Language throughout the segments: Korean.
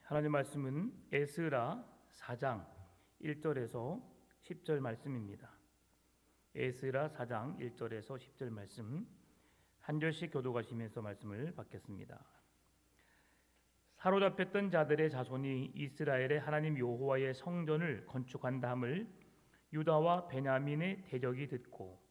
하나님 말씀은 에스라 4장 1절에서 10절 말씀입니다. 에스라 4장 1절에서 10절 말씀 한 절씩 교독하시면서 말씀을 받겠습니다. 사로잡혔던 자들의 자손이 이스라엘의 하나님 여호와의 성전을 건축한다 함을 유다와 베냐민의 대적이 듣고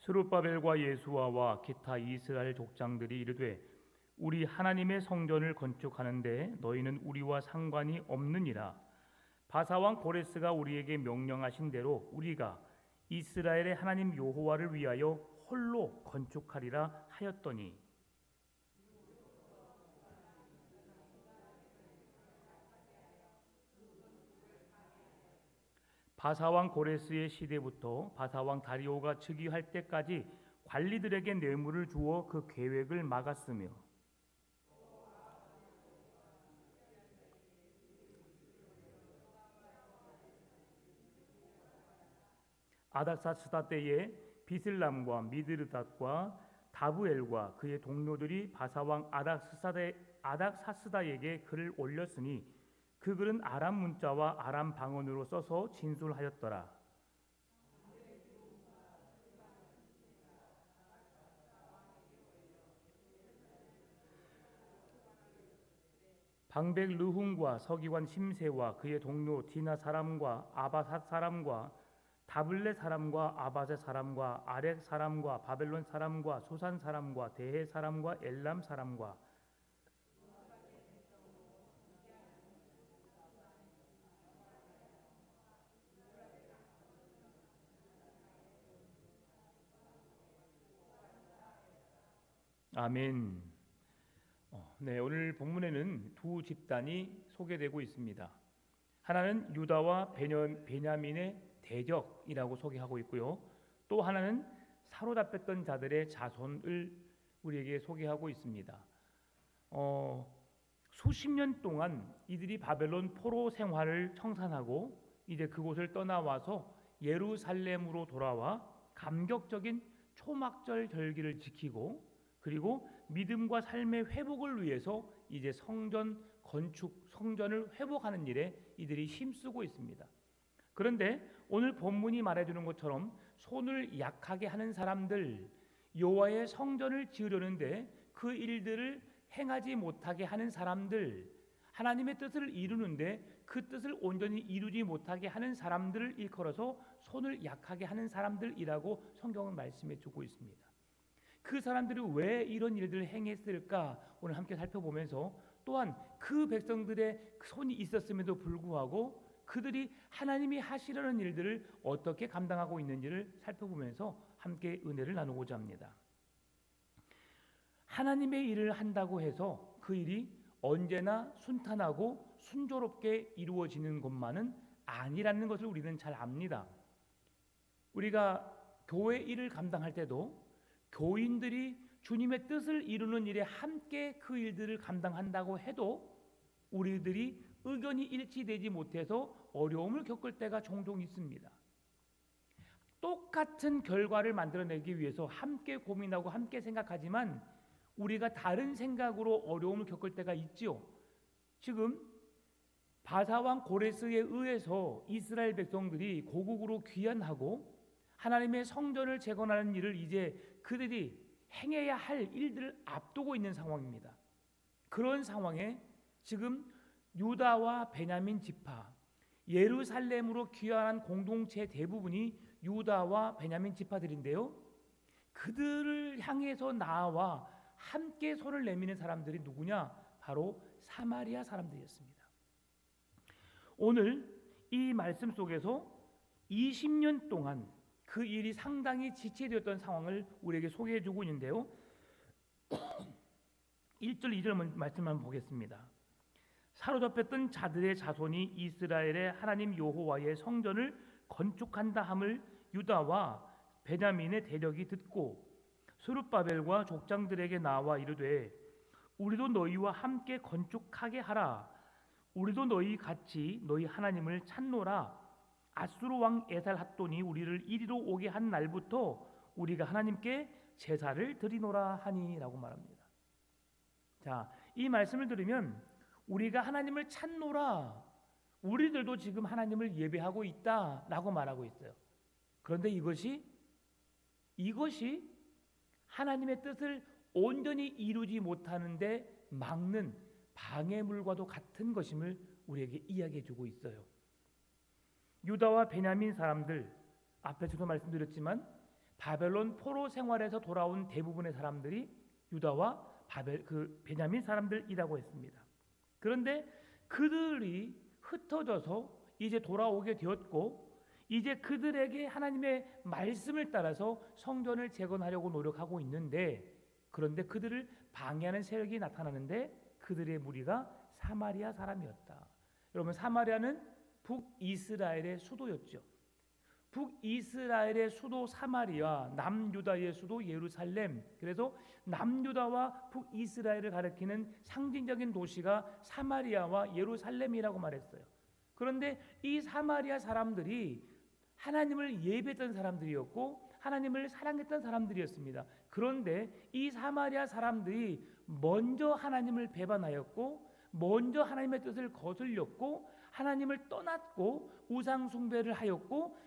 스룹바벨과 예수아와 기타 이스라엘 족장들이 이르되 우리 하나님의 성전을 건축하는데 너희는 우리와 상관이 없느니라. 바사왕 고레스가 우리에게 명령하신 대로 우리가 이스라엘의 하나님 여호와를 위하여 홀로 건축하리라 하였더니 바사왕 고레스의 시대부터 바사왕 다리오가 즉위할 때까지 관리들에게 뇌물을 주어 그 계획을 막았으며 아닥사스다 때에 비슬람과 미드르닷과 다부엘과 그의 동료들이 바사왕 아닥사스다에게 글을 올렸으니 그 글은 아람 문자와 아람 방언으로 써서 진술하였더라. 방백 르훈과 서기관 심세와 그의 동료 디나 사람과 아바삿 사람과 다블레 사람과 아바세 사람과 아렉 사람과 바벨론 사람과 소산 사람과 대해 사람과 엘람 사람과 아멘. 네, 오늘 본문에는 두 집단이 소개되고 있습니다. 하나는 유다와 베냐민의 대적이라고 소개하고 있고요. 또 하나는 사로잡혔던 자들의 자손을 우리에게 소개하고 있습니다. 수십 년 동안 이들이 바벨론 포로 생활을 청산하고 이제 그곳을 떠나와서 예루살렘으로 돌아와 감격적인 초막절 절기를 지키고 그리고 믿음과 삶의 회복을 위해서 이제 성전 건축, 성전을 회복하는 일에 이들이 힘쓰고 있습니다. 그런데 오늘 본문이 말해주는 것처럼 손을 약하게 하는 사람들, 여호와의 성전을 지으려는데 그 일들을 행하지 못하게 하는 사람들, 하나님의 뜻을 이루는데 그 뜻을 온전히 이루지 못하게 하는 사람들을 일컬어서 손을 약하게 하는 사람들이라고 성경은 말씀해 주고 있습니다. 그 사람들이 왜 이런 일들을 행했을까 오늘 함께 살펴보면서 또한 그 백성들의 손이 있었음에도 불구하고 그들이 하나님이 하시려는 일들을 어떻게 감당하고 있는지를 살펴보면서 함께 은혜를 나누고자 합니다. 하나님의 일을 한다고 해서 그 일이 언제나 순탄하고 순조롭게 이루어지는 것만은 아니라는 것을 우리는 잘 압니다. 우리가 교회 일을 감당할 때도 교인들이 주님의 뜻을 이루는 일에 함께 그 일들을 감당한다고 해도 우리들이 의견이 일치되지 못해서 어려움을 겪을 때가 종종 있습니다. 똑같은 결과를 만들어내기 위해서 함께 고민하고 함께 생각하지만 우리가 다른 생각으로 어려움을 겪을 때가 있지요. 지금 바사왕 고레스에 의해서 이스라엘 백성들이 고국으로 귀환하고 하나님의 성전을 재건하는 일을 이제 그들이 행해야 할 일들을 앞두고 있는 상황입니다. 그런 상황에 지금 유다와 베냐민 지파, 예루살렘으로 귀환한 공동체 대부분이 유다와 베냐민 지파들인데요. 그들을 향해서 나와 함께 손을 내미는 사람들이 누구냐? 바로 사마리아 사람들이었습니다. 오늘 이 말씀 속에서 20년 동안 그 일이 상당히 지체되었던 상황을 우리에게 소개해주고 있는데요. 1절 2절 말씀만 보겠습니다. 사로잡혔던 자들의 자손이 이스라엘의 하나님 여호와의 성전을 건축한다 함을 유다와 베냐민의 대적이 듣고 스룹바벨과 족장들에게 나와 이르되 우리도 너희와 함께 건축하게 하라. 우리도 너희 같이 너희 하나님을 찾노라. 아수르 왕 에살핫돈이 우리를 이리로 오게 한 날부터 우리가 하나님께 제사를 드리노라 하니라고 말합니다. 자, 이 말씀을 들으면 우리가 하나님을 찾노라. 우리들도 지금 하나님을 예배하고 있다라고 말하고 있어요. 그런데 이것이 하나님의 뜻을 온전히 이루지 못하는데 막는 방해물과도 같은 것임을 우리에게 이야기해 주고 있어요. 유다와 베냐민 사람들, 앞에서도 말씀드렸지만 바벨론 포로 생활에서 돌아온 대부분의 사람들이 유다와 베냐민 사람들이라고 했습니다. 그런데 그들이 흩어져서 이제 돌아오게 되었고, 이제 그들에게 하나님의 말씀을 따라서 성전을 재건하려고 노력하고 있는데, 그런데 그들을 방해하는 세력이 나타나는데 그들의 무리가 사마리아 사람이었다. 여러분, 사마리아는 북이스라엘의 수도였죠. 북이스라엘의 수도 사마리아, 남유다의 수도 예루살렘. 그래서 남유다와 북이스라엘을 가리키는 상징적인 도시가 사마리아와 예루살렘이라고 말했어요. 그런데 이 사마리아 사람들이 하나님을 예배했던 사람들이었고 하나님을 사랑했던 사람들이었습니다. 그런데 이 사마리아 사람들이 먼저 하나님을 배반하였고 먼저 하나님의 뜻을 거슬렸고 하나님을 떠났고 우상 숭배를 하였고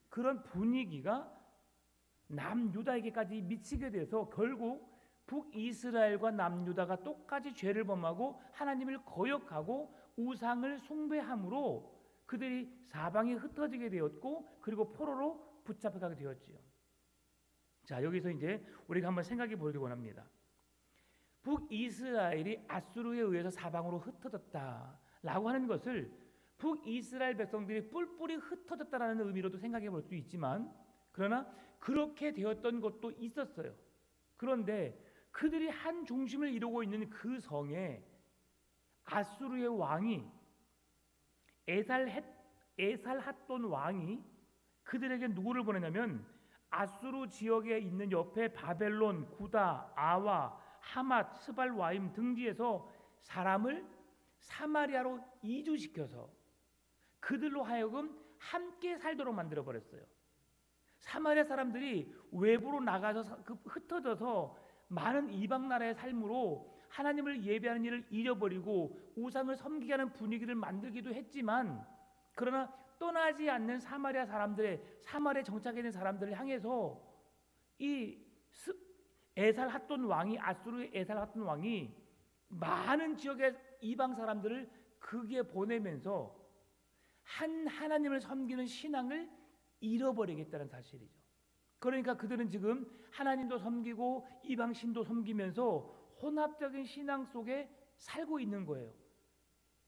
그런 분위기가 남유다에게까지 미치게 돼서 결국 북이스라엘과 남유다가 똑같이 죄를 범하고 하나님을 거역하고 우상을 숭배함으로 그들이 사방에 흩어지게 되었고 그리고 포로로 붙잡혀가게 되었지요. 자, 여기서 이제 우리가 한번 생각해 보기 원합니다. 북이스라엘이 아수르에 의해서 사방으로 흩어졌다라고 하는 것을 북이스라엘 백성들이 뿔뿔이 흩어졌다라는 의미로도 생각해 볼 수 있지만, 그러나 그렇게 되었던 것도 있었어요. 그런데 그들이 한 중심을 이루고 있는 그 성에 아수르의 왕이 에살핫돈 왕이 그들에게 누구를 보내냐면 아수르 지역에 있는 옆에 바벨론, 구다, 아와, 하맛, 스발와임 등지에서 사람을 사마리아로 이주시켜서 그들로 하여금 함께 살도록 만들어 버렸어요. 사마리아 사람들이 외부로 나가서 흩어져서 많은 이방 나라의 삶으로 하나님을 예배하는 일을 잃어버리고 우상을 섬기게 하는 분위기를 만들기도 했지만, 그러나 떠나지 않는 사마리아 정착해 있는 사람들을 향해서 이 에살핫돈 왕이, 아수르의 에살핫돈 왕이 많은 지역의 이방 사람들을 거기에 보내면서 하나님을 섬기는 신앙을 잃어버리겠다는 사실이죠. 그러니까 그들은 지금 하나님도 섬기고 이방신도 섬기면서 혼합적인 신앙 속에 살고 있는 거예요.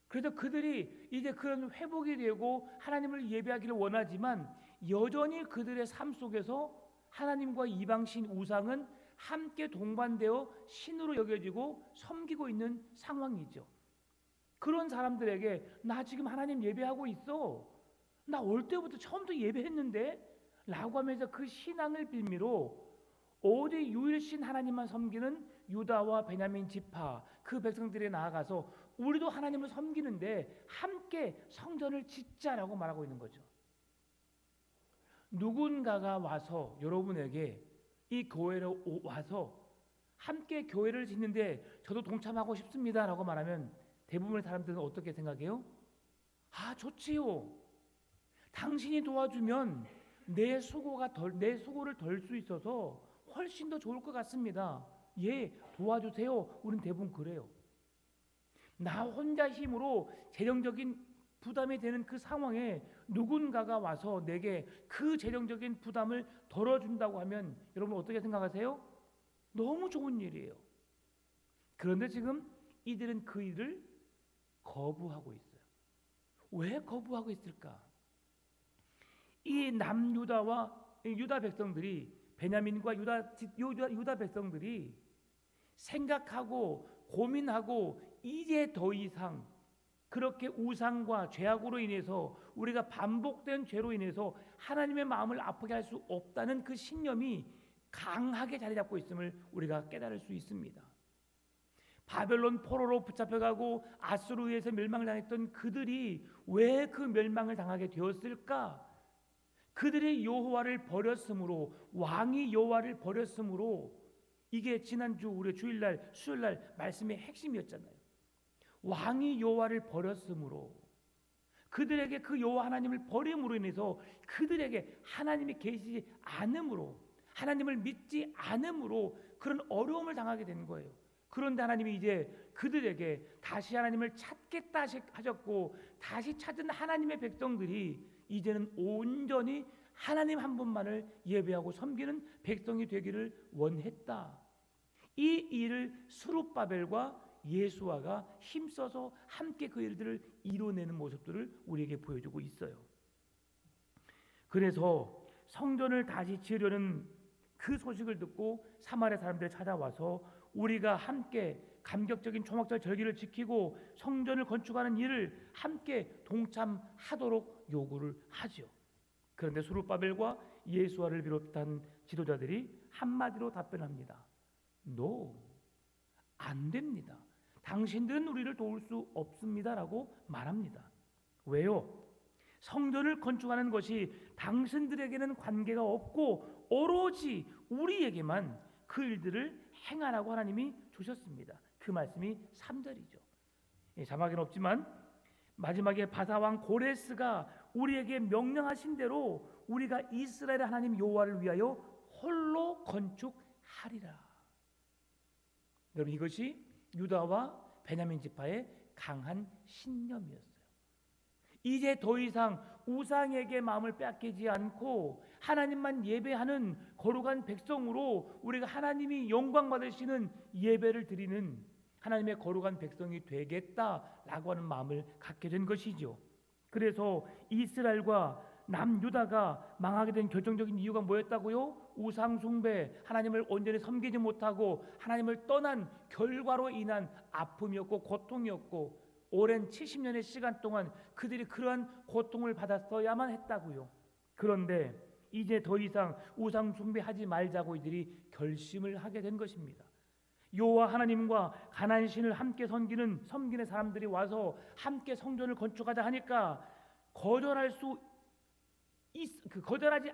그래서 그들이 이제 그런 회복이 되고 하나님을 예배하기를 원하지만 여전히 그들의 삶 속에서 하나님과 이방신 우상은 함께 동반되어 신으로 여겨지고 섬기고 있는 상황이죠. 그런 사람들에게 나 지금 하나님 예배하고 있어, 나 올 때부터 처음부터 예배했는데 라고 하면서 그 신앙을 빌미로 오직 유일신 하나님만 섬기는 유다와 베냐민 지파 그 백성들이 나아가서 우리도 하나님을 섬기는데 함께 성전을 짓자라고 말하고 있는 거죠. 누군가가 와서 여러분에게 이 교회로 와서 함께 교회를 짓는데 저도 동참하고 싶습니다 라고 말하면 대부분의 사람들은 어떻게 생각해요? 아, 좋지요. 당신이 도와주면 내 수고를 덜 수 있어서 훨씬 더 좋을 것 같습니다. 예, 도와주세요. 우린 대부분 그래요. 나 혼자 힘으로 재정적인 부담이 되는 그 상황에 누군가가 와서 내게 그 재정적인 부담을 덜어준다고 하면 여러분 어떻게 생각하세요? 너무 좋은 일이에요. 그런데 지금 이들은 그 일을 거부하고 있어요. 왜 거부하고 있을까? 이 남유다와 유다 백성들이, 베냐민과 유다 백성들이 생각하고 고민하고 이제 더 이상 그렇게 우상과 죄악으로 인해서 우리가 반복된 죄로 인해서 하나님의 마음을 아프게 할 수 없다는 그 신념이 강하게 자리 잡고 있음을 우리가 깨달을 수 있습니다. 바벨론 포로로 붙잡혀가고 아수르에서 멸망을 당했던 그들이 왜 그 멸망을 당하게 되었을까? 그들이 여호와를 버렸으므로, 왕이 여호와를 버렸으므로. 이게 지난주 우리 주일날 수요일날 말씀의 핵심이었잖아요. 왕이 여호와를 버렸으므로, 그들에게 그 여호와 하나님을 버림으로 인해서 그들에게 하나님이 계시지 않음으로, 하나님을 믿지 않음으로 그런 어려움을 당하게 된 거예요. 그런데 하나님이 이제 그들에게 다시 하나님을 찾겠다 하셨고, 다시 찾은 하나님의 백성들이 이제는 온전히 하나님 한 분만을 예배하고 섬기는 백성이 되기를 원했다. 이 일을 스룹바벨과 예수아가 힘써서 함께 그 일들을 이뤄내는 모습들을 우리에게 보여주고 있어요. 그래서 성전을 다시 지으려는 그 소식을 듣고 사마리아 사람들이 찾아와서 우리가 함께 감격적인 초막절 절기를 지키고 성전을 건축하는 일을 함께 동참하도록 요구를 하죠. 그런데 스룹바벨과 예수아를 비롯한 지도자들이 한마디로 답변합니다. No, 안 됩니다. 당신들은 우리를 도울 수 없습니다라고 말합니다. 왜요? 성전을 건축하는 것이 당신들에게는 관계가 없고 오로지 우리에게만 그 일들을 행하라고 하나님이 주셨습니다. 그 말씀이 3절이죠. 자막에는 없지만 마지막에 바사왕 고레스가 우리에게 명령하신 대로 우리가 이스라엘 하나님 여호와를 위하여 홀로 건축하리라. 여러분, 이것이 유다와 베냐민 지파의 강한 신념이었어요. 이제 더 이상 우상에게 마음을 빼앗기지 않고 하나님만 예배하는 거룩한 백성으로 우리가 하나님이 영광 받으시는 예배를 드리는 하나님의 거룩한 백성이 되겠다라고 하는 마음을 갖게 된 것이죠. 그래서 이스라엘과 남유다가 망하게 된 결정적인 이유가 뭐였다고요? 우상 숭배, 하나님을 온전히 섬기지 못하고 하나님을 떠난 결과로 인한 아픔이었고 고통이었고, 오랜 70년의 시간 동안 그들이 그러한 고통을 받았어야만 했다고요. 그런데 이제 더 이상 우상 숭배하지 말자고 이들이 결심을 하게 된 것입니다. 여호와 하나님과 가나안 신을 함께 섬기는 사람들이 와서 함께 성전을 건축하자 하니까 거절하지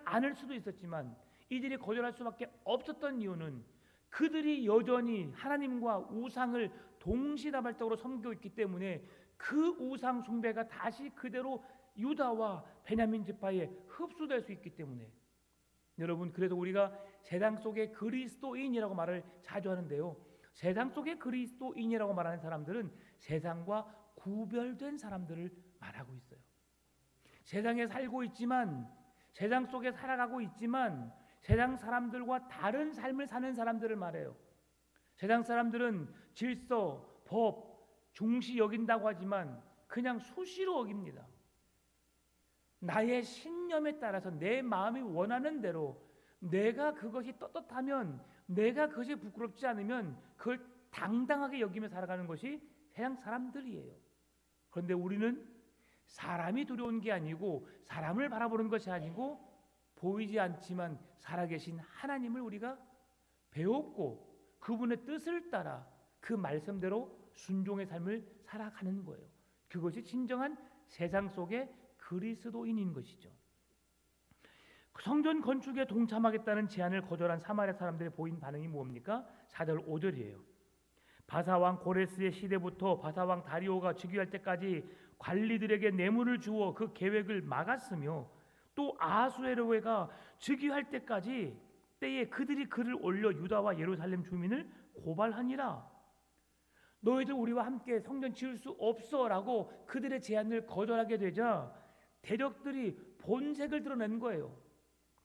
않을 수도 있었지만 이들이 거절할 수밖에 없었던 이유는 그들이 여전히 하나님과 우상을 동시다발적으로 섬기고 있기 때문에 그 우상 숭배가 다시 그대로 유다와 베냐민 지파에 흡수될 수 있기 때문에. 여러분, 그래서 우리가 세상 속의 그리스도인이라고 말을 자주 하는데요, 세상 속의 그리스도인이라고 말하는 사람들은 세상과 구별된 사람들을 말하고 있어요. 세상에 살고 있지만, 세상 속에 살아가고 있지만 세상 사람들과 다른 삶을 사는 사람들을 말해요. 세상 사람들은 질서, 법, 중시 여긴다고 하지만 그냥 수시로 어깁니다. 나의 신념에 따라서 내 마음이 원하는 대로 내가 그것이 떳떳하면, 내가 그것이 부끄럽지 않으면 그걸 당당하게 여기며 살아가는 것이 세상 사람들이에요. 그런데 우리는 사람이 두려운 게 아니고, 사람을 바라보는 것이 아니고, 보이지 않지만 살아계신 하나님을 우리가 배웠고 그분의 뜻을 따라 그 말씀대로 순종의 삶을 살아가는 거예요. 그것이 진정한 세상 속의 그리스도인인 것이죠. 성전 건축에 동참하겠다는 제안을 거절한 사마리아 사람들이 보인 반응이 뭡니까? 4절 5절이에요. 바사왕 고레스의 시대부터 바사왕 다리오가 즉위할 때까지 관리들에게 뇌물을 주어 그 계획을 막았으며, 또 아수에르웨가 즉위할 때에 그들이 글을 올려 유다와 예루살렘 주민을 고발하니라. 너희들 우리와 함께 성전 지을 수 없어라고 그들의 제안을 거절하게 되자 대적들이 본색을 드러낸 거예요.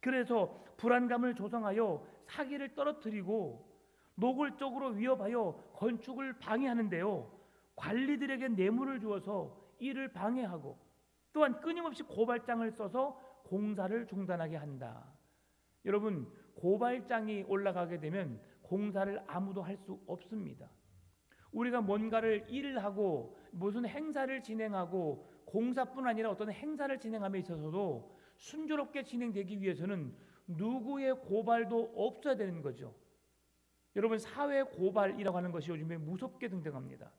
그래서 불안감을 조성하여 사기를 떨어뜨리고 노골적으로 위협하여 건축을 방해하는데요, 관리들에게 뇌물을 주어서 이를 방해하고 또한 끊임없이 고발장을 써서 공사를 중단하게 한다. 여러분, 고발장이 올라가게 되면 공사를 아무도 할 수 없습니다. 우리가 뭔가를 일을 하고 무슨 행사를 진행하고 공사뿐 아니라 어떤 행사를 진행함에 있어서도 순조롭게 진행되기 위해서는 누구의 고발도 없어야 되는 거죠. 여러분, 사회 고발이라고 하는 것이 요즘에 무섭게 등장합니다.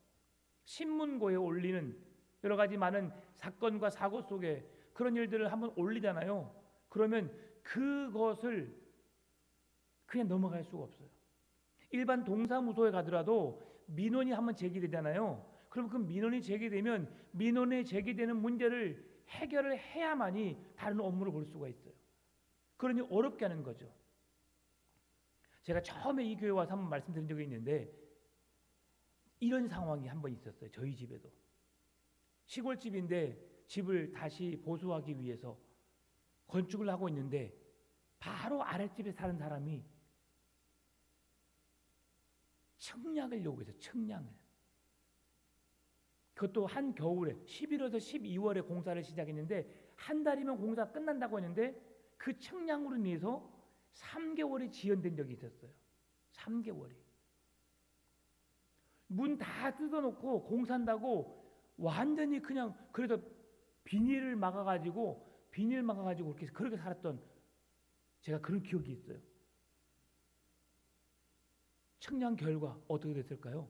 신문고에 올리는 여러 가지 많은 사건과 사고 속에 그런 일들을 한번 올리잖아요. 그러면 그것을 그냥 넘어갈 수가 없어요. 일반 동사무소에 가더라도 민원이 한번 제기되잖아요. 그럼 그 민원이 제기되면 민원에 제기되는 문제를 해결을 해야만이 다른 업무를 볼 수가 있어요. 그러니 어렵게 하는 거죠. 제가 처음에 이 교회 와서 한번 말씀드린 적이 있는데 이런 상황이 한번 있었어요. 저희 집에도. 시골집인데 집을 다시 보수하기 위해서 건축을 하고 있는데 바로 아랫집에 사는 사람이 청량을 요구해서 청량을. 그것도 한겨울에 11월에서 12월에 공사를 시작했는데 한 달이면 공사가 끝난다고 했는데 그 청량으로 인해서 3개월이 지연된 적이 있었어요. 3개월이. 문 다 뜯어놓고 공사한다고 완전히 그냥 그래도 비닐 막아가지고 그렇게 살았던 제가 그런 기억이 있어요. 청량 결과 어떻게 됐을까요?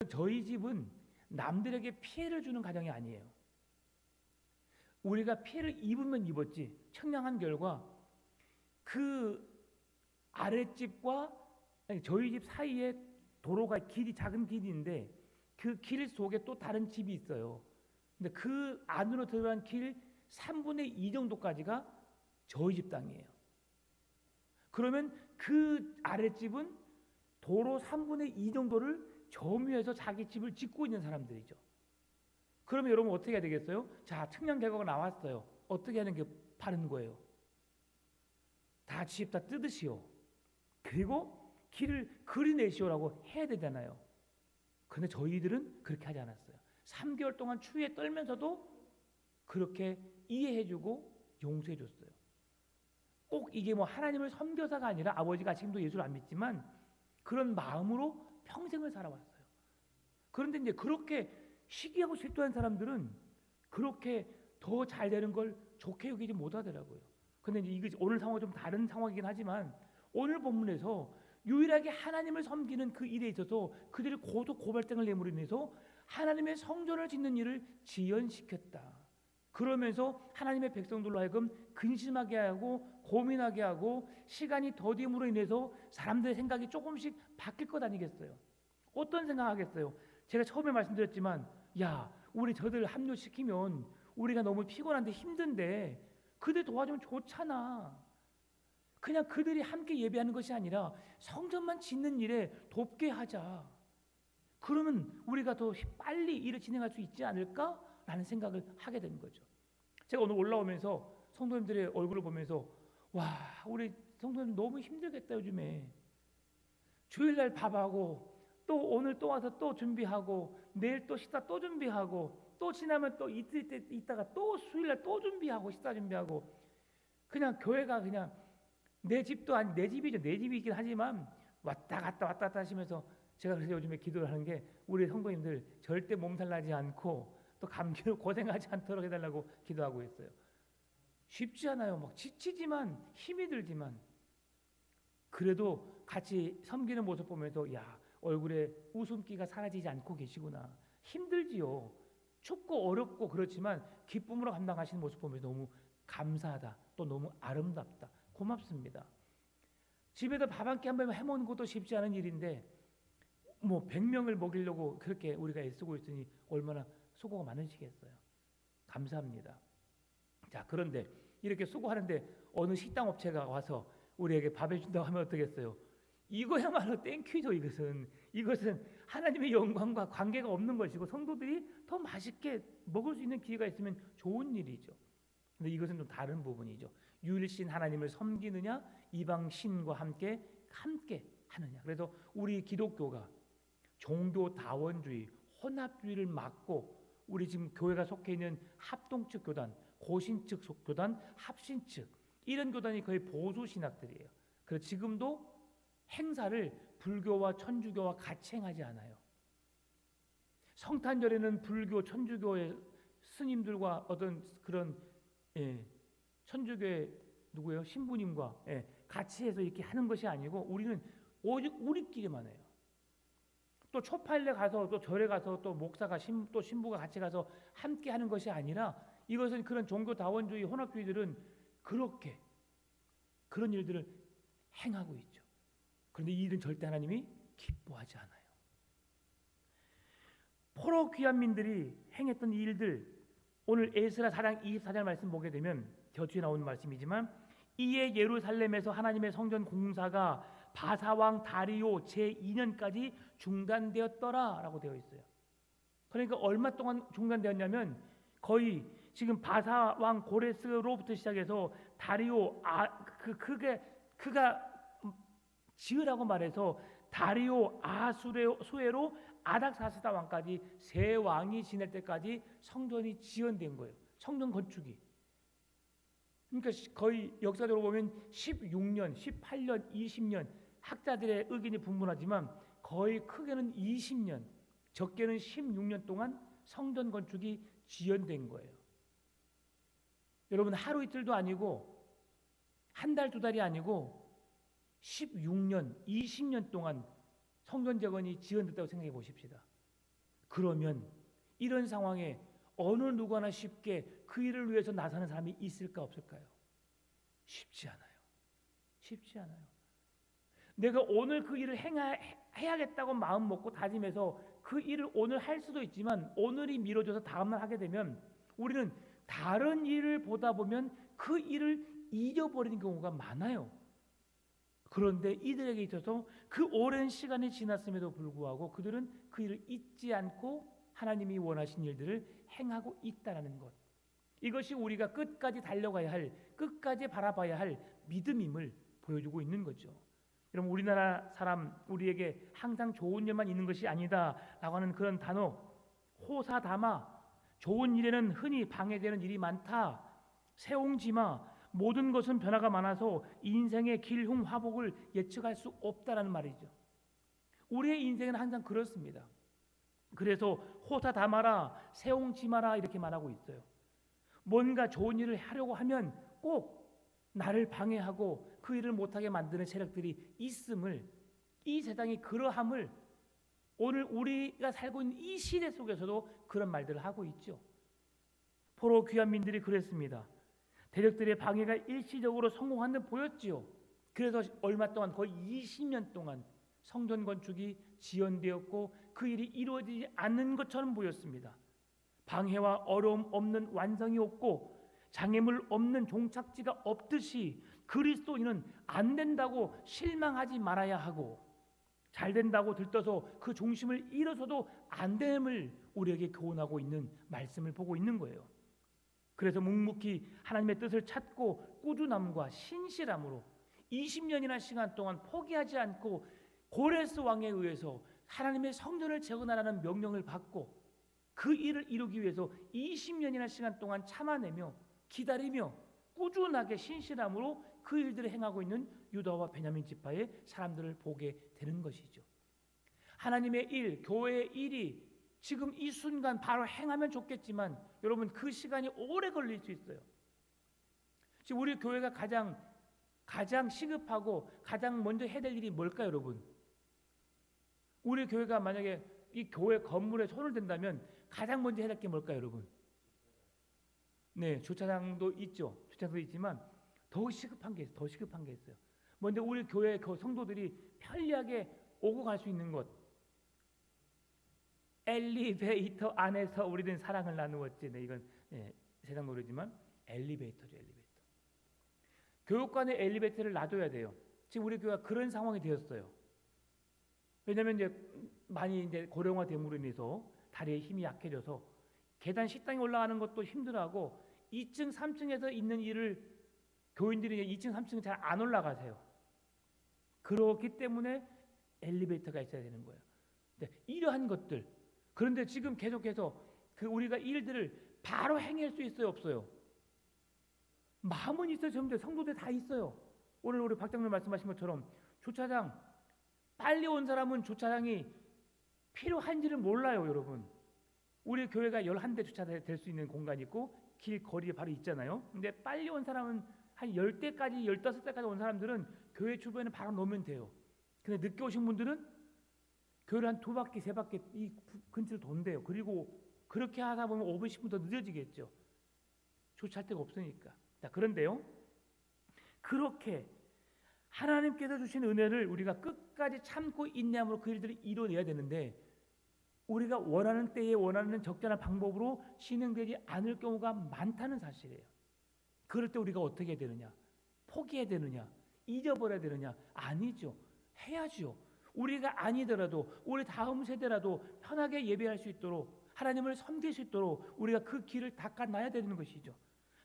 저희 집은 남들에게 피해를 주는 가정이 아니에요. 우리가 피해를 입으면 입었지. 청량한 결과 그 아랫집과 저희 집 사이에 도로가 길이 작은 길인데 그 길 속에 또 다른 집이 있어요. 근데 그 안으로 들어간 길 3분의 2 정도까지가 저희 집 땅이에요. 그러면 그 아랫집은 도로 3분의 2 정도를 점유해서 자기 집을 짓고 있는 사람들이죠. 그러면 여러분 어떻게 해야 되겠어요? 자, 청량 결과가 나왔어요. 어떻게 하는 게 바른 거예요? 다 집 다 뜯으시오. 그리고 길을 그리내시오라고 해야 되잖아요. 그런데 저희들은 그렇게 하지 않았어요. 3개월 동안 추위에 떨면서도 그렇게 이해해주고 용서해줬어요. 꼭 이게 뭐 하나님을 섬겨서가 아니라 아버지가 지금도 예수를 안 믿지만 그런 마음으로 평생을 살아왔어요. 그런데 이제 그렇게 시기하고 실도한 사람들은 그렇게 더 잘 되는 걸 좋게 여기지 못하더라고요. 근데 이제 이게 오늘 상황은 좀 다른 상황이긴 하지만 오늘 본문에서 유일하게 하나님을 섬기는 그 일에 있어서 그들이 고소 고발장을 내므로 인해서 하나님의 성전을 짓는 일을 지연시켰다. 그러면서 하나님의 백성들로 하여금 근심하게 하고 고민하게 하고 시간이 더딤으로 인해서 사람들의 생각이 조금씩 바뀔 것 아니겠어요? 어떤 생각하겠어요? 제가 처음에 말씀드렸지만 야, 우리 저들 합류시키면 우리가 너무 피곤한데 힘든데 그들 도와주면 좋잖아. 그냥 그들이 함께 예배하는 것이 아니라 성전만 짓는 일에 돕게 하자. 그러면 우리가 더 빨리 일을 진행할 수 있지 않을까라는 생각을 하게 되는 거죠. 제가 오늘 올라오면서 성도님들의 얼굴을 보면서 와, 우리 성도님 너무 힘들겠다 요즘에. 주일날 밥하고 또 오늘 또 와서 또 준비하고 내일 또 식사 또 준비하고 또 지나면 또 이틀 때 있다가 또 수요일날 또 준비하고 식사 준비하고 그냥 교회가 그냥 내 집도 아니 내 집이죠. 내 집이긴 하지만 왔다 갔다 하시면서 제가 그래서 요즘에 기도를 하는 게 우리 성도님들 절대 몸살 나지 않고 또 감기로 고생하지 않도록 해달라고 기도하고 있어요. 쉽지 않아요. 막 지치지만 힘이 들지만 그래도 같이 섬기는 모습 보면서 야, 얼굴에 웃음기가 사라지지 않고 계시구나. 힘들지요. 춥고 어렵고 그렇지만 기쁨으로 감당하시는 모습 보면서 너무 감사하다. 또 너무 아름답다. 고맙습니다. 집에서 밥 한 끼 한 번 해먹는 것도 쉽지 않은 일인데 뭐 100명을 먹이려고 그렇게 우리가 애쓰고 있으니 얼마나 수고가 많으시겠어요. 감사합니다. 자, 그런데 이렇게 수고하는데 어느 식당 업체가 와서 우리에게 밥 해준다고 하면 어떻겠어요? 이거야말로 땡큐죠. 이것은 하나님의 영광과 관계가 없는 것이고 성도들이 더 맛있게 먹을 수 있는 기회가 있으면 좋은 일이죠. 근데 이것은 좀 다른 부분이죠. 유일신 하나님을 섬기느냐 이방 신과 함께 하느냐. 그래서 우리 기독교가 종교 다원주의, 혼합주의를 막고 우리 지금 교회가 속해 있는 합동측 교단, 고신측 교단, 합신측 이런 교단이 거의 보수 신학들이에요. 그래서 지금도 행사를 불교와 천주교와 같이 행하지 않아요. 성탄절에는 불교, 천주교의 스님들과 어떤 그런 천주교회 누구예요? 신부님과 같이 해서 이렇게 하는 것이 아니고 우리는 오직 우리끼리만 해요. 또 초파일에 가서 또 절에 가서 또 목사가 또 신부가 같이 가서 함께 하는 것이 아니라 이것은 그런 종교다원주의 혼합주의들은 그렇게 그런 일들을 행하고 있죠. 그런데 이 일은 절대 하나님이 기뻐하지 않아요. 포로 귀환민들이 행했던 이 일들, 오늘 에스라 4장 24절 말씀 보게 되면 저 뒤에 나오는 말씀이지만 이에 예루살렘에서 하나님의 성전 공사가 바사왕 다리오 제2년까지 중단되었더라라고 되어 있어요. 그러니까 얼마 동안 중단되었냐면 거의 지금 바사왕 고레스로부터 시작해서 다리오 그가 지으라고 말해서 다리오 아수에로 아닥사스다 왕까지 세 왕이 지낼 때까지 성전이 지연된 거예요. 성전 건축이. 그러니까 거의 역사적으로 보면 16년, 18년, 20년 학자들의 의견이 분분하지만 거의 크게는 20년, 적게는 16년 동안 성전 건축이 지연된 거예요. 여러분 하루 이틀도 아니고 한 달, 두 달이 아니고 16년, 20년 동안 성전 재건이 지연됐다고 생각해 보십시다. 그러면 이런 상황에 어느 누구나 쉽게 그 일을 위해서 나서는 사람이 있을까 없을까요? 쉽지 않아요. 쉽지 않아요. 내가 오늘 그 일을 해야겠다고 마음 먹고 다짐해서 그 일을 오늘 할 수도 있지만 오늘이 미뤄져서 다음날 하게 되면 우리는 다른 일을 보다 보면 그 일을 잊어버리는 경우가 많아요. 그런데 이들에게 있어서 그 오랜 시간이 지났음에도 불구하고 그들은 그 일을 잊지 않고 하나님이 원하신 일들을 행하고 있다는 것. 이것이 우리가 끝까지 달려가야 할, 끝까지 바라봐야 할 믿음임을 보여주고 있는 거죠. 여러분 우리나라 사람 우리에게 항상 좋은 일만 있는 것이 아니다라고 하는 그런 단어 호사다마, 좋은 일에는 흔히 방해되는 일이 많다, 세옹지마, 모든 것은 변화가 많아서 인생의 길흉 화복을 예측할 수 없다라는 말이죠. 우리의 인생은 항상 그렇습니다. 그래서 호사다마라, 세옹지마라 이렇게 말하고 있어요. 뭔가 좋은 일을 하려고 하면 꼭 나를 방해하고 그 일을 못하게 만드는 세력들이 있음을, 이 세상이 그러함을 오늘 우리가 살고 있는 이 시대 속에서도 그런 말들을 하고 있죠. 포로 귀환민들이 그랬습니다. 대적들의 방해가 일시적으로 성공한 듯 보였지요. 그래서 얼마 동안 거의 20년 동안 성전 건축이 지연되었고 그 일이 이루어지지 않는 것처럼 보였습니다. 방해와 어려움 없는 완성이 없고 장애물 없는 종착지가 없듯이 그리스도인은 안 된다고 실망하지 말아야 하고 잘 된다고 들떠서 그 중심을 잃어서도 안 됨을 우리에게 교훈하고 있는 말씀을 보고 있는 거예요. 그래서 묵묵히 하나님의 뜻을 찾고 꾸준함과 신실함으로 20년이나 시간 동안 포기하지 않고 고레스 왕에 의해서 하나님의 성전을 재건하라는 명령을 받고 그 일을 이루기 위해서 20년이나 시간 동안 참아내며 기다리며 꾸준하게 신실함으로 그 일들을 행하고 있는 유다와 베냐민 지파의 사람들을 보게 되는 것이죠. 하나님의 일, 교회의 일이 지금 이 순간 바로 행하면 좋겠지만 여러분 그 시간이 오래 걸릴 수 있어요. 지금 우리 교회가 가장 시급하고 가장 먼저 해야 될 일이 뭘까요, 여러분? 우리 교회가 만약에 이 교회 건물에 손을 댄다면 가장 먼저 해야 될 게 뭘까요, 여러분? 네, 주차장도 있죠. 주차장도 있지만 더 시급한 게 있어요. 먼저 우리 교회 그 성도들이 편리하게 오고 갈 수 있는 것. 엘리베이터 안에서 우리는 사랑을 나누었지. 네, 이건 세상 노래지만 엘리베이터죠, 엘리베이터. 교육관에 엘리베이터를 놔둬야 돼요. 지금 우리 교회가 그런 상황이 되었어요. 왜냐하면 이제 많이 이제 고령화됨으로 인해서 다리에 힘이 약해져서 계단 식당에 올라가는 것도 힘들어하고 2층, 3층에서 있는 일을 교인들이 2층, 3층 잘 안 올라가세요. 그렇기 때문에 엘리베이터가 있어야 되는 거예요. 이러한 것들. 그런데 지금 계속해서 그 우리가 일들을 바로 행할 수 있어요, 없어요? 마음은 있어요. 전부 성도들 다 있어요. 오늘 우리 박 장로님 말씀하신 것처럼 주차장 빨리 온 사람은 주차장이 필요한지를 몰라요, 여러분. 우리 교회가 11대 주차될 수 있는 공간이 있고 길 거리에 바로 있잖아요. 근데 빨리 온 사람은 한 10대까지 15대까지 온 사람들은 교회 주변에 바로 놓으면 돼요. 근데 늦게 오신 분들은 교회를 한 2바퀴 3바퀴 이 근처를 돈대요. 그리고 그렇게 하다 보면 5분 10분 더 늦어지겠죠. 주차할 데가 없으니까. 자, 그런데요, 그렇게 하나님께서 주신 은혜를 우리가 끝까지 참고 인내함으로 그 일들을 이뤄내야 되는데, 우리가 원하는 때에 원하는 적절한 방법으로 진행되지 않을 경우가 많다는 사실이에요. 그럴 때 우리가 어떻게 해야 되느냐? 포기해야 되느냐? 잊어버려야 되느냐? 아니죠. 해야죠. 우리가 아니더라도 우리 다음 세대라도 편하게 예배할 수 있도록, 하나님을 섬길 수 있도록 우리가 그 길을 닦아놔야 되는 것이죠.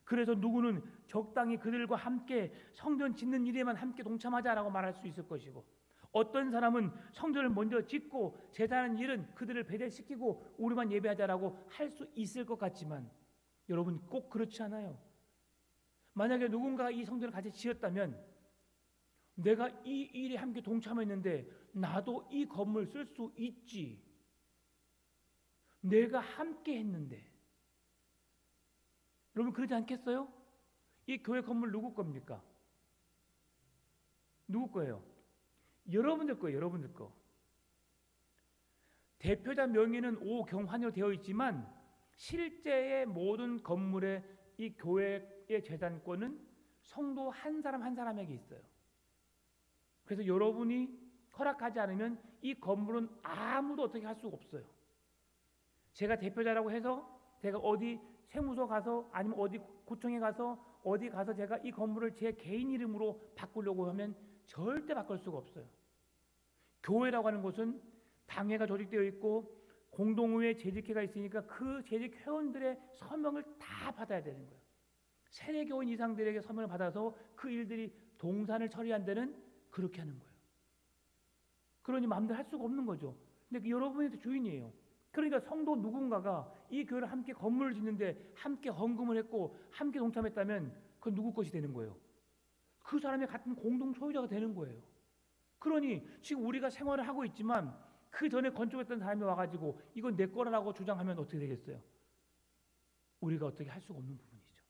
그래서 누구는 적당히 그들과 함께 성전 짓는 일에만 함께 동참하자라고 말할 수 있을 것이고, 어떤 사람은 성전을 먼저 짓고 제단하는 일은 그들을 배대시키고 우리만 예배하자라고 할 수 있을 것 같지만, 여러분 꼭 그렇지 않아요. 만약에 누군가 이 성전을 같이 지었다면, 내가 이 일에 함께 동참했는데 나도 이 건물 쓸 수 있지. 내가 함께 했는데. 여러분 그러지 않겠어요? 이 교회 건물 누구 겁니까? 누구 거예요? 여러분들 거예요. 여러분들 거. 대표자 명의는 오경환으로 되어 있지만 실제의 모든 건물의 이 교회의 재산권은 성도 한 사람 한 사람에게 있어요. 그래서 여러분이 허락하지 않으면 이 건물은 아무도 어떻게 할 수가 없어요. 제가 대표자라고 해서 제가 어디 세무서 가서 아니면 어디 구청에 가서 어디 가서 제가 이 건물을 제 개인 이름으로 바꾸려고 하면 절대 바꿀 수가 없어요. 교회라고 하는 곳은 당회가 조직되어 있고 공동의회 재직회가 있으니까 그 재직 회원들의 서명을 다 받아야 되는 거예요. 세례교원 이상들에게 서명을 받아서 그 일들이 동산을 처리한 데는 그렇게 하는 거예요. 그러니 마음대로 할 수가 없는 거죠. 근데 여러분이 주인이에요. 그러니까 성도 누군가가 이 교회를 함께 건물을 짓는데 함께 헌금을 했고 함께 동참했다면 그건 누구 것이 되는 거예요? 그 사람의 같은 공동 소유자가 되는 거예요. 그러니 지금 우리가 생활을 하고 있지만 그 전에 건축했던 사람이 와가지고 이건 내 거라고 주장하면 어떻게 되겠어요? 우리가 어떻게 할 수가 없는 부분이죠.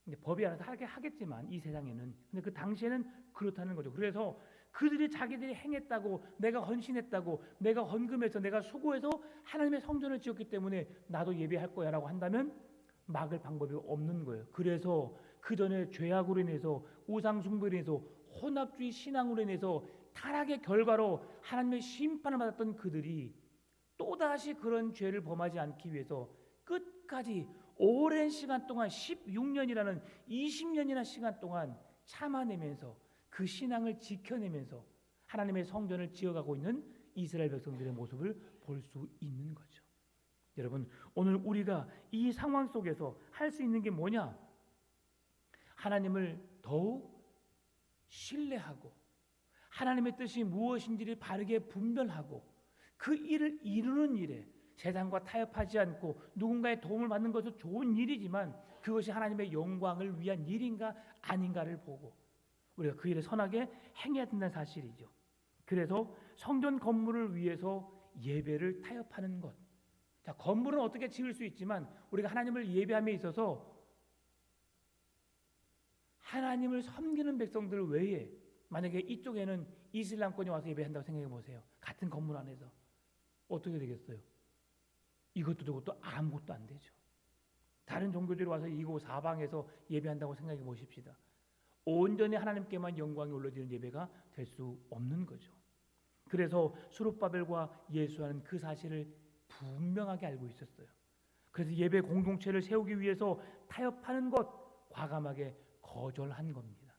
근데 법이 알아서 하게 하겠지만 이 세상에는, 근데 그 당시에는 그렇다는 거죠. 그래서 그들이 자기들이 행했다고, 내가 헌신했다고, 내가 헌금해서 내가 수고해서 하나님의 성전을 지었기 때문에 나도 예배할 거야라고 한다면 막을 방법이 없는 거예요. 그래서 그 전에 죄악으로 인해서 우상 숭배로 인해서 혼합주의 신앙으로 인해서 타락의 결과로 하나님의 심판을 받았던 그들이 또다시 그런 죄를 범하지 않기 위해서 끝까지 오랜 시간 동안 16년이라는 20년이나 시간 동안 참아내면서 그 신앙을 지켜내면서 하나님의 성전을 지어가고 있는 이스라엘 백성들의 모습을 볼 수 있는 거죠. 여러분, 오늘 우리가 이 상황 속에서 할 수 있는 게 뭐냐? 하나님을 더욱 신뢰하고 하나님의 뜻이 무엇인지를 바르게 분별하고 그 일을 이루는 일에 세상과 타협하지 않고 누군가의 도움을 받는 것은 좋은 일이지만 그것이 하나님의 영광을 위한 일인가 아닌가를 보고 우리가 그 일을 선하게 행해야 된다는 사실이죠. 그래서 성전 건물을 위해서 예배를 타협하는 것. 자, 건물은 어떻게 지을 수 있지만 우리가 하나님을 예배함에 있어서 하나님을 섬기는 백성들 외에 만약에 이쪽에는 이슬람권이 와서 예배한다고 생각해 보세요. 같은 건물 안에서 어떻게 되겠어요? 이것도 저것도 아무것도 안 되죠. 다른 종교들이 와서 이곳 사방에서 예배한다고 생각해 보십시다. 온전히 하나님께만 영광이 올려지는 예배가 될 수 없는 거죠. 그래서 수룹바벨과 예수와는 그 사실을 분명하게 알고 있었어요. 그래서 예배 공동체를 세우기 위해서 타협하는 것 과감하게 거절한 겁니다.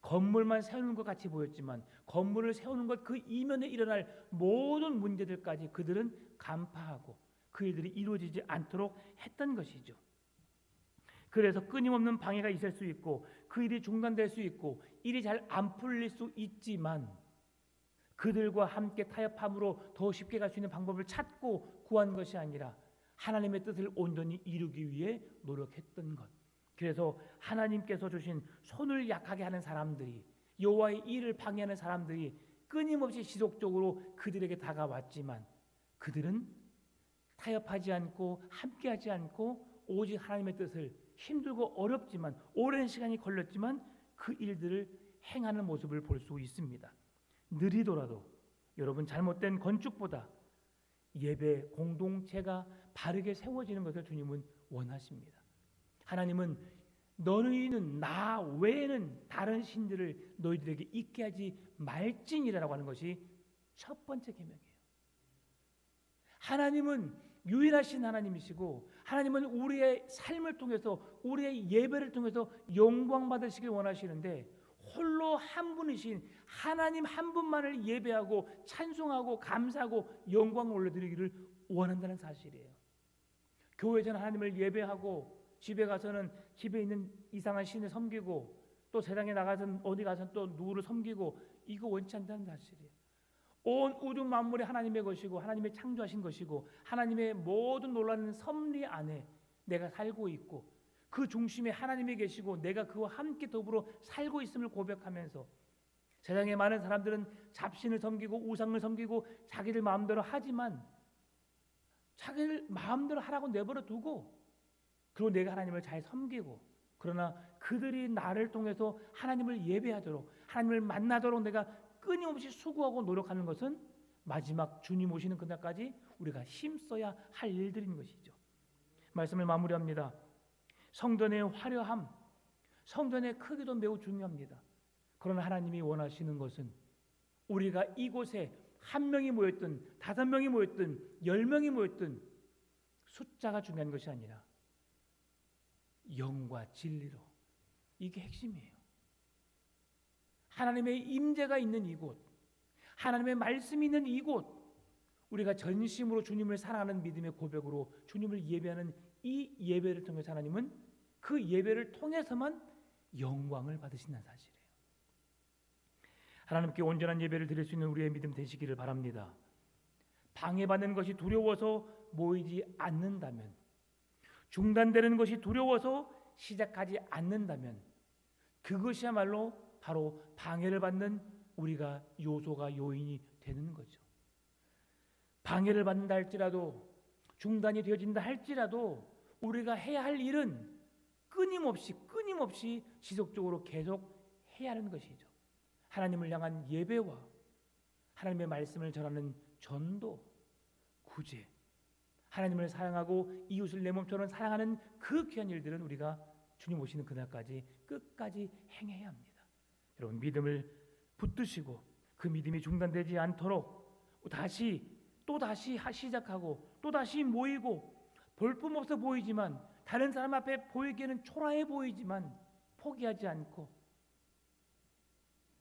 건물만 세우는 것 같이 보였지만 건물을 세우는 것 그 이면에 일어날 모든 문제들까지 그들은 간파하고 그 일들이 이루어지지 않도록 했던 것이죠. 그래서 끊임없는 방해가 있을 수 있고 그 일이 중단될 수 있고 일이 잘 안 풀릴 수 있지만 그들과 함께 타협함으로 더 쉽게 갈 수 있는 방법을 찾고 구한 것이 아니라 하나님의 뜻을 온전히 이루기 위해 노력했던 것. 그래서 하나님께서 주신 손을 약하게 하는 사람들이, 여호와의 일을 방해하는 사람들이 끊임없이 지속적으로 그들에게 다가왔지만 그들은 타협하지 않고 함께하지 않고 오직 하나님의 뜻을 힘들고 어렵지만 오랜 시간이 걸렸지만 그 일들을 행하는 모습을 볼 수 있습니다. 느리더라도 여러분 잘못된 건축보다 예배 공동체가 바르게 세워지는 것을 주님은 원하십니다. 하나님은 너희는 나 외에는 다른 신들을 너희들에게 있게 하지 말지니라라고 하는 것이 첫 번째 계명이에요. 하나님은 유일하신 하나님이시고 하나님은 우리의 삶을 통해서 우리의 예배를 통해서 영광 받으시길 원하시는데 홀로 한 분이신 하나님 한 분만을 예배하고 찬송하고 감사하고 영광을 올려드리기를 원한다는 사실이에요. 교회에서는 하나님을 예배하고 집에 가서는 집에 있는 이상한 신을 섬기고 또 세상에 나가서는 어디 가서는 또 누구를 섬기고 이거 원치 않다는 사실이에요. 온 우주 만물이 하나님의 것이고 하나님의 창조하신 것이고 하나님의 모든 놀라운 섭리 안에 내가 살고 있고 그 중심에 하나님이 계시고 내가 그와 함께 더불어 살고 있음을 고백하면서 세상에 많은 사람들은 잡신을 섬기고 우상을 섬기고 자기들 마음대로 하지만 자기들 마음대로 하라고 내버려 두고 그리고 내가 하나님을 잘 섬기고 그러나 그들이 나를 통해서 하나님을 예배하도록 하나님을 만나도록 내가 끊임없이 수고하고 노력하는 것은 마지막 주님 오시는 그날까지 우리가 힘써야 할 일들인 것이죠. 말씀을 마무리합니다. 성전의 화려함, 성전의 크기도 매우 중요합니다. 그러나 하나님이 원하시는 것은 우리가 이곳에 한 명이 모였든 5명이 모였든 10명이 모였든 숫자가 중요한 것이 아니라 영과 진리로, 이게 핵심이에요. 하나님의 임재가 있는 이곳, 하나님의 말씀이 있는 이곳, 우리가 전심으로 주님을 사랑하는 믿음의 고백으로 주님을 예배하는 이 예배를 통해서 하나님은 그 예배를 통해서만 영광을 받으신다는 사실이에요. 하나님께 온전한 예배를 드릴 수 있는 우리의 믿음 되시기를 바랍니다. 방해받는 것이 두려워서 모이지 않는다면, 중단되는 것이 두려워서 시작하지 않는다면 그것이야말로 바로 방해를 받는 우리가 요소가 요인이 되는 거죠. 방해를 받는다 할지라도 중단이 되어진다 할지라도 우리가 해야 할 일은 끊임없이 지속적으로 계속 해야 하는 것이죠. 하나님을 향한 예배와 하나님의 말씀을 전하는 전도, 구제, 하나님을 사랑하고 이웃을 내 몸처럼 사랑하는 그 귀한 일들은 우리가 주님 오시는 그날까지 끝까지 행해야 합니다. 여러분 믿음을 붙드시고 그 믿음이 중단되지 않도록 또다시 시작하고 또다시 모이고 볼품없어 보이지만 다른 사람 앞에 보이기에는 초라해 보이지만 포기하지 않고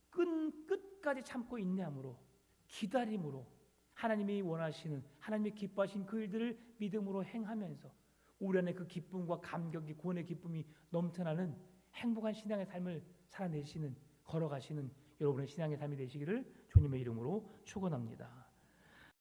끝까지 참고 인내함으로 기다림으로 하나님이 원하시는 하나님이 기뻐하신 그 일들을 믿음으로 행하면서 우리 안에 그 기쁨과 감격이 구원의 기쁨이 넘쳐나는 행복한 신앙의 삶을 살아내시는 걸어가시는 여러분의 신앙의 삶이 되시기를 주님의 이름으로 축원합니다.